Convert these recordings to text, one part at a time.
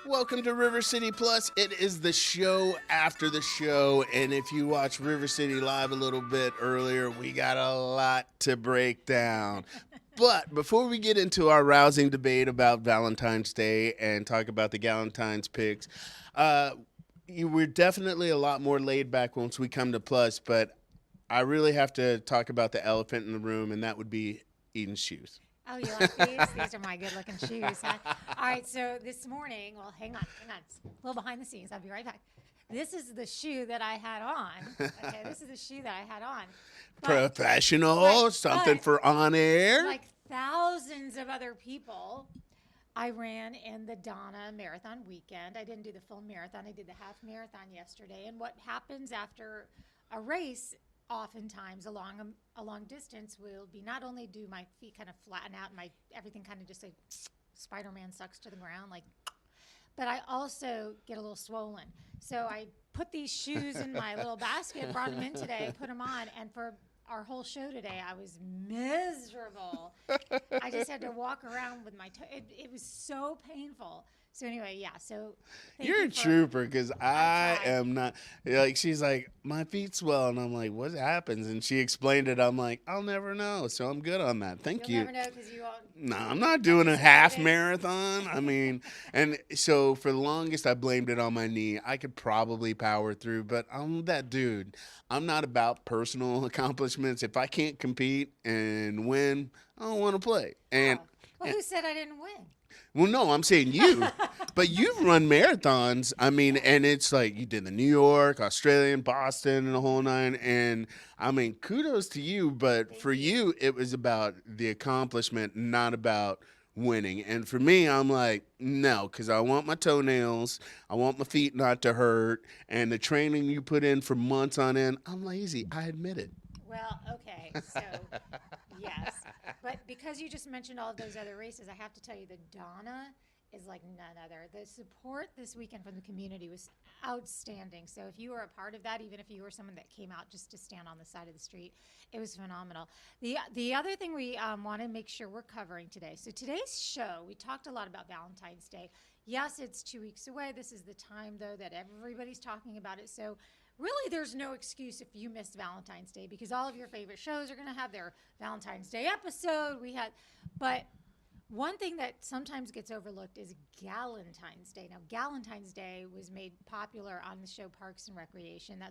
Welcome to River City Plus. It is the show after the show, and if you watch River City Live a little bit earlier, we got a lot to break down. But before we get into our rousing debate about Valentine's Day and talk about the Galentine's picks, uh, we're definitely a lot more laid back once we come to Plus, but I really have to talk about the elephant in the room, and that would be Eden's shoes. Oh, you like these? These are my good-looking shoes, huh? All right, so this morning, well, hang on. It's a little behind the scenes. I'll be right back. This is the shoe that I had on. Okay, this is the shoe that I had on. But, Professional, something but for on air. like thousands of other people, I ran in the Donna Marathon weekend. I didn't do the full marathon. I did the half marathon yesterday. And what happens after a race oftentimes a long distance will be not only do my feet kind of flatten out and my everything kind of just like Spider-Man sucks to the ground like, but I also get a little swollen. So I put these shoes in my little basket, brought them in today, put them on, and for our whole show today, I was miserable. I just had to walk around with my toe. It was so painful. So anyway, yeah. So thank You're you a for. trooper because I I tried. am not. Like, she's like, my feet swell. And I'm like, what happens? And she explained it. I'm like, I'll never know. So I'm good on that. Thank You'll you. never know because you all No, I'm you not doing a half participated. marathon. I mean, and so for the longest, I blamed it on my knee. I could probably power through, but I'm that dude. I'm not about personal accomplishments. If I can't compete and win, I don't want to play. Oh, well, who said I didn't win? Well, no, I'm saying you, but you've run marathons. I mean, Yeah. and it's like you did the New York, Australian, Boston, and the whole nine. And I mean, kudos to you. But Thank for you. you, it was about the accomplishment, not about winning. And for me, I'm like, no, because I want my toenails, I want my feet not to hurt, and the training you put in for months on end, I'm lazy. I admit it. Well, okay. So, yes. But because you just mentioned all of those other races, I have to tell you that Donna is like none other. The support this weekend from the community was outstanding. So if you were a part of that, even if you were someone that came out just to stand on the side of the street, it was phenomenal. The other thing we want to make sure we're covering today. So today's show, we talked a lot about Valentine's Day. Yes, it's 2 weeks away. This is the time though that everybody's talking about it. So really there's no excuse if you missed Valentine's Day because all of your favorite shows are going to have their Valentine's Day episode. But one thing that sometimes gets overlooked is Galentine's Day. Now, Galentine's Day was made popular on the show Parks and Recreation.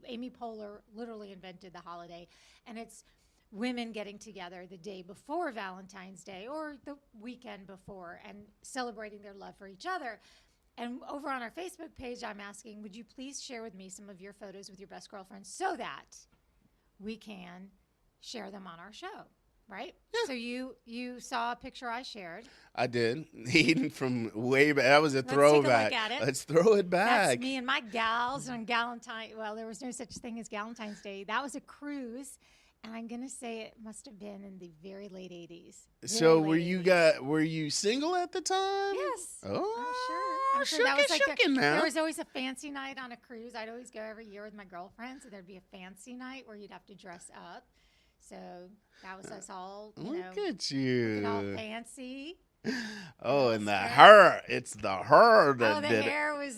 Amy Poehler literally invented the holiday, and it's women getting together the day before Valentine's Day or the weekend before and celebrating their love for each other. And over on our Facebook page, I'm asking, would you please share with me some of your photos with your best girlfriends so that we can share them on our show, right? So you saw a picture I shared. I did. Eden from way back. That was a Let's take a look throwback. at it. Let's throw it That's back. me and my gals on Galentine. Well, there was no such thing as Galentine's Day. That was a cruise, and I'm gonna say it must have been in the very late '80s. Very So late '80s. were you single at the time? Yes, I'm sure. Oh, I'm sure that was like shookin' there now. was always a fancy night on a cruise. I'd always go every year with my girlfriends, and there'd be a fancy night where you'd have to dress up. So that was us all, Look at looking all you. fancy. Oh, and the Straight. hair. It's the hair Oh, that the did hair was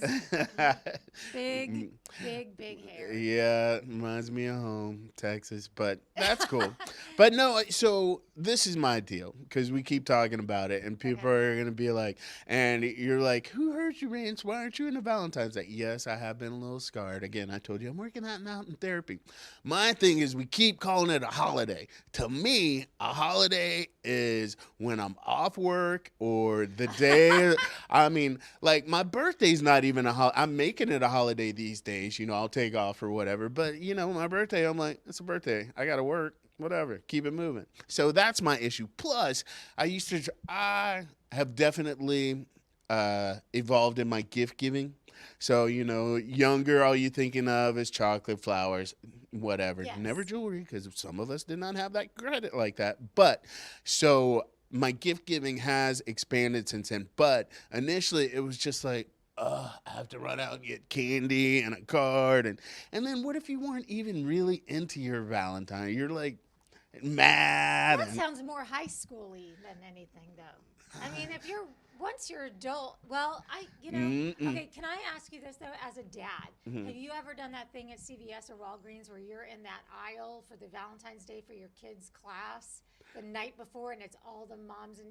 big, big hair. Yeah, reminds me of home, Texas, but that's cool. But no, so this is my deal because we keep talking about it, and people Okay. are gonna be like, and you're like, "Who hurt you, Rance? Why aren't you in the Valentine's Day?" Yes, I have been a little scarred. Again, I told you I'm working that out in therapy. My thing is, we keep calling it a holiday. To me, a holiday is when I'm off work or the day. I mean, like my birthday's not even I'm making it a holiday these days. I'll take off or whatever. But my birthday, I'm like, it's a birthday. I gotta work. Whatever. Keep it moving. So that's my issue. Plus, I have definitely evolved in my gift giving. So younger, all you thinking of is chocolate, flowers, whatever. Never Yes. jewelry because some of us did not have that credit like that. But so my gift giving has expanded since then. But initially, it was just like, I have to run out and get candy and a card, and then what if you weren't even really into your Valentine? You're like mad That and sounds more high schooly than anything, though. I mean, if you're once you're adult, well, Mm-mm. okay, can I ask you this though, as a dad, Mhm. have you ever done that thing at CVS or Walgreens where you're in that aisle for the Valentine's Day for your kids' class the night before, and it's all the moms and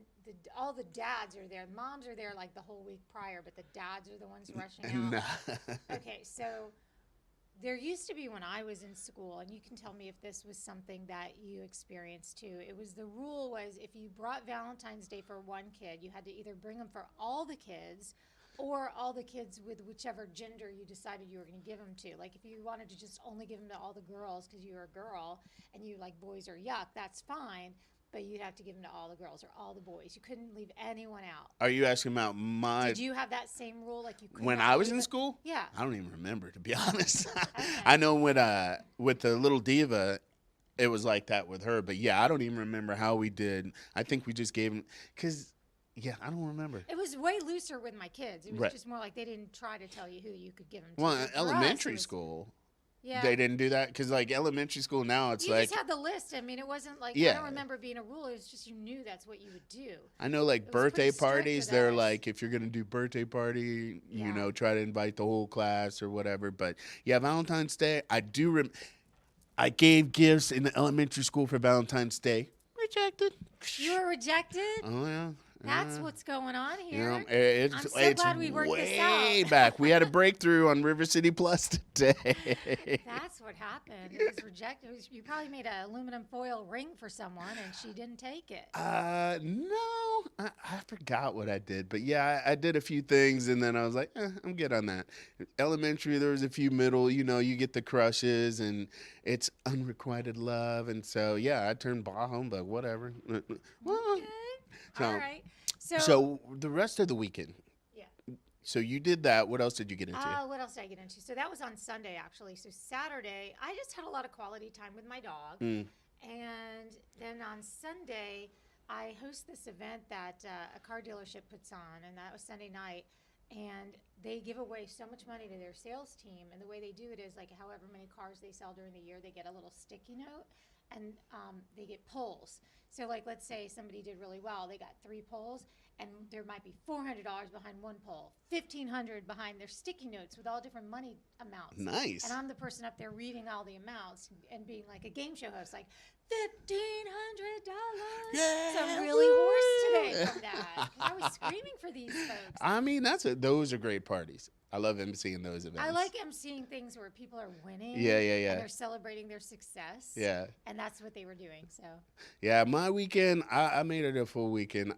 all the dads are there. Moms are there like the whole week prior, but the dads are the ones rushing out. Nah. Okay, so there used to be when I was in school, and you can tell me if this was something that you experienced too. It was the rule was if you brought Valentine's Day for one kid, you had to either bring them for all the kids or all the kids with whichever gender you decided you were going to give them to. Like if you wanted to just only give them to all the girls because you were a girl and you like boys are yuck, that's fine. But you'd have to give them to all the girls or all the boys. You couldn't leave anyone out. Are you asking about my Did you have that same rule? Like you could when not I was leave in it? school? Yeah. I don't even remember, to be honest. Okay. I know with the little diva, it was like that with her. But yeah, I don't even remember how we did. I think we just gave him because yeah, I don't remember. It was way looser with my kids. It was Right. just more like they didn't try to tell you who you could give them to. Well, But in for us, it elementary was- school, Yeah. they didn't do that because like elementary school now, it's You like just had the list. I mean, it wasn't like I Yeah. don't remember it being a rule. It was just you knew that's what you would do. I know like It was pretty birthday strict parties, with they're us. like if you're gonna do birthday party, Yeah. try to invite the whole class or whatever. But yeah, Valentine's Day, I gave gifts in the elementary school for Valentine's Day. Rejected. You were rejected. Oh yeah. That's yeah. what's going on You here. know, it's I'm so it's glad we worked this way out. back. We had a breakthrough on River City Plus today. That's what happened. It was rejected. You probably made an aluminum foil ring for someone, and she didn't take it. No, I forgot what I did, but yeah, I did a few things, and then I was like, I'm good on that. Elementary, there was a few middle, you get the crushes, and it's unrequited love, and so yeah, I turned Baham, but whatever. Well, Okay. So- All right. So the rest of the weekend, Yeah. so you did that. What else did you get into? What else did I get into? So that was on Sunday, actually. So Saturday, I just had a lot of quality time with my dog. Mm. And then on Sunday, I host this event that a car dealership puts on, and that was Sunday night. And they give away so much money to their sales team. And the way they do it is like however many cars they sell during the year, they get a little sticky note, and they get polls. So like let's say somebody did really well, they got 3 polls, and there might be $400 behind one poll, $1,500 behind their sticky notes with all different money amounts. Nice. And I'm the person up there reading all the amounts and being like a game show host, like $1,500. Yeah, So I'm really hoarse today from that. 'Cause I was screaming for these folks. I mean, those are great parties. I love emceeing those events. I like emceeing things where people are winning. Yeah, yeah, yeah. And they're celebrating their success. Yeah. And that's what they were doing. So Yeah, my weekend, I made it a full weekend.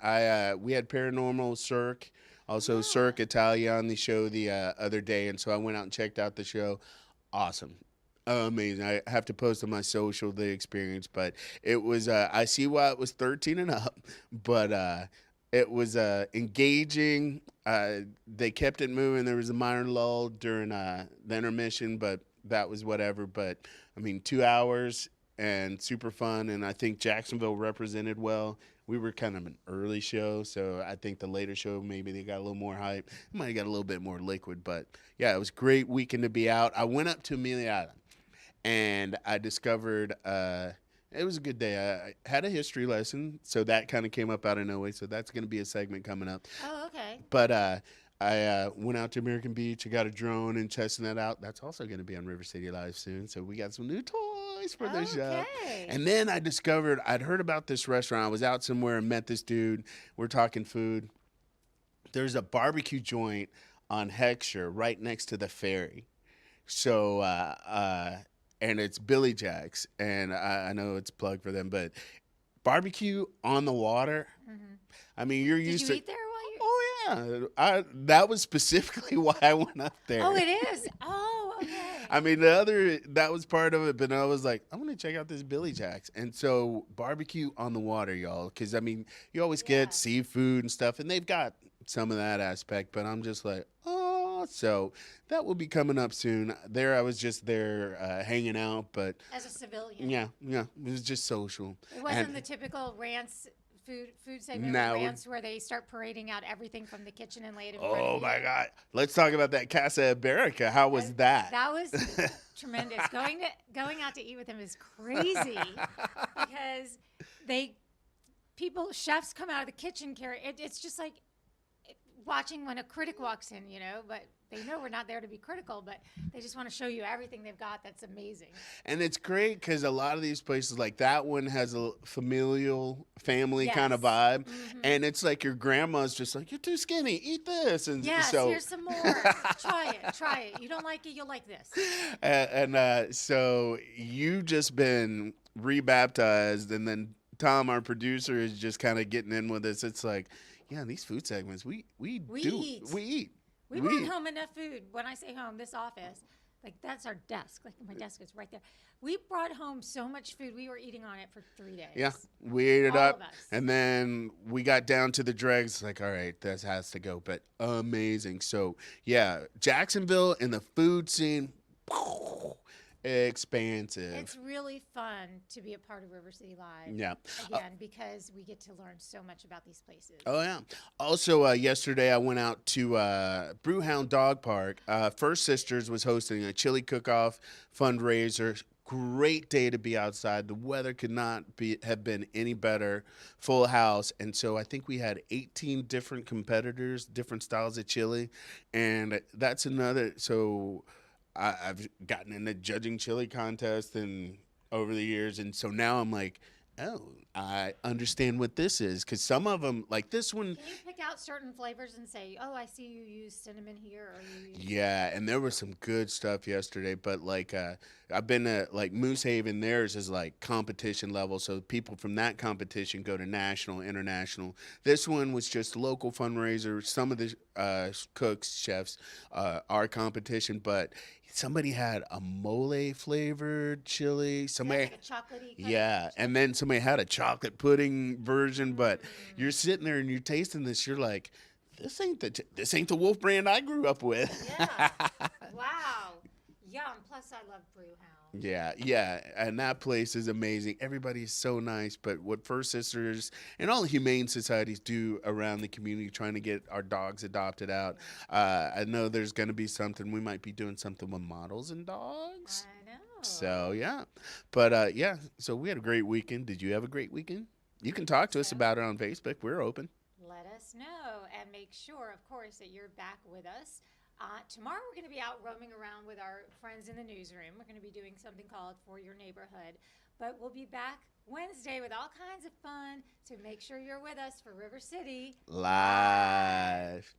We had Paranormal Cirque, also Yeah. Cirque Italia on the show the other day, and so I went out and checked out the show. Awesome. Amazing. I have to post on my social the experience, but it was I see why it was 13 and up, but it was engaging. They kept it moving. There was a minor lull during the intermission, but that was whatever. But I mean, 2 hours and super fun, and I think Jacksonville represented well. We were kind of an early show, so I think the later show maybe they got a little more hype. It might have got a little bit more liquid, but yeah, it was a great weekend to be out. I went up to Amelia Island, and I discovered it was a good day. I had a history lesson, so that kind of came up out of nowhere. So that's going to be a segment coming up. Oh, okay. But I went out to American Beach. I got a drone and testing that out. That's also going to be on River City Live soon. So we got some new toys for the show. Okay. And then I discovered I'd heard about this restaurant. I was out somewhere and met this dude. We're talking food. There's a barbecue joint on Heckscher right next to the ferry. So and it's Billy Jack's, and I know it's a plug for them, but barbecue on the water. Mhm. I mean, you're Did used you to. eat there while you? Oh yeah, that was specifically why I went up there. Oh, it is. Oh, okay. I mean, that was part of it, but I was like, I'm gonna check out this Billy Jack's, and so barbecue on the water, y'all, because I mean, you always Yeah. get seafood and stuff, and they've got some of that aspect, but I'm just like, oh, so that will be coming up soon. There, I was just there hanging out, but As a civilian. yeah, it was just social. It wasn't And- the typical rants food segment No. of rants where they start parading out everything from the kitchen and lay it in front Oh of my you. God, let's talk about that Casa Iberica. How was that? That was tremendous. Going out to eat with him is crazy because chefs come out of the kitchen carry it's just like watching when a critic walks in, but they know we're not there to be critical, but they just want to show you everything they've got that's amazing. And it's great because a lot of these places, like that one, has a familial family kind of Yes. vibe, Hmm. and it's like your grandma's just like, "You're too skinny, eat this," and Yes, so. here's some more. Try it. Try it. You don't like it, you'll like this. So you just been rebaptized, and then Tom, our producer, is just kind of getting in with us. It's like, yeah, these food segments, We eat. we eat, We we brought eat. home enough food. When I say home, this office, like that's our desk. Like my desk is right there. We brought home so much food. We were eating on it for 3 days. Yeah, we ate it All of up, us. and then we got down to the dregs. Like, all right, this has to go, but amazing. So yeah, Jacksonville and the food scene, expansive. It's really fun to be a part of River City Live. Yeah. Again, because we get to learn so much about these places. Oh yeah. Also, yesterday I went out to Brewhound Dog Park. First Sisters was hosting a chili cook-off fundraiser. Great day to be outside. The weather could not have been any better. Full house, and so I think we had 18 different competitors, different styles of chili, and that's another. So I've gotten into judging chili contests and over the years, and so now I'm like, oh, I understand what this is because some of them, like this one, Can you pick out certain flavors and say, "Oh, I see you use cinnamon here," or you use yeah, and there was some good stuff yesterday. But like, I've been to like Moose Haven. Theirs is like competition level, so people from that competition go to national, international. This one was just local fundraiser. Some of the cooks, chefs, are competition, but somebody had a mole flavored chili. yeah, Somebody, like a chocolatey kind yeah, of and then somebody had a chocolate pudding version. But Mm. you're sitting there and you're tasting this. You're like, this ain't the Wolf brand I grew up with. Yeah. Wow. Yum. Plus, I love Brewhound. Yeah, yeah, and that place is amazing. Everybody's so nice. But what First Sisters and all the humane societies do around the community, trying to get our dogs adopted out. I know there's going to be something. We might be doing something with models and dogs. I So know. yeah, but yeah. So we had a great weekend. Did you have a great weekend? You can talk to us So about it on Facebook. We're open. let us know and make sure, of course, that you're back with us. Tomorrow, we're going to be out roaming around with our friends in the newsroom. We're going to be doing something called For Your Neighborhood. But we'll be back Wednesday with all kinds of fun. So make sure you're with us for River City Live. Live.